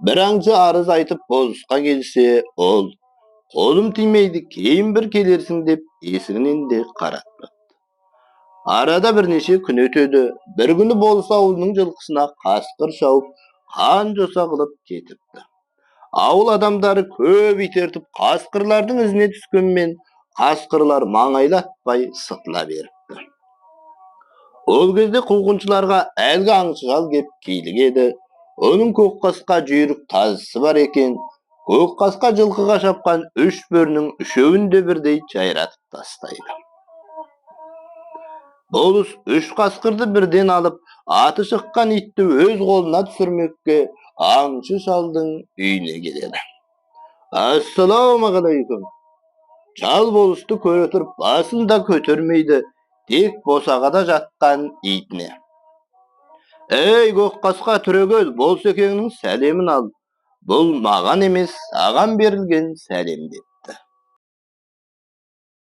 Bir аңчы арыз айтып болысқа келсе, ол қолым тимейді, кейін бір келерсің деп есігінен де қаратты. Арада бірнеше күн өтеді. Bir күні болыс ауылының жылқысына қасқыр шауып, қан жоса қылып кетіпті. Ауыл адамдары көп итертіп, қасқырлардың ізіне түскенмен, қасқырлар маңайлатпай сытыла беріпті. Ол кезде қуғыншыларға әлгі аңшы шал кеп килік еді. Оның көк қасқа жүйрік тазысы бар екен. Көк қасқа жылқыға шапқан үш бөрінің үшеуін де бірдей жайратып тастайды. Болыс үш қасқырды бірден алып, аты шыққан итті өз қолына түсірмекке аңшы шалдың үйіне келеді. Ассалаумағалейкум. Шал болысты көре тұрып басын да көтермейді, тек босағада жатқан итіне: Ей көк қасқа түрегел, болыс екеңнің сәлемін ал. Бұл маған емес, саған берілген сәлем деп.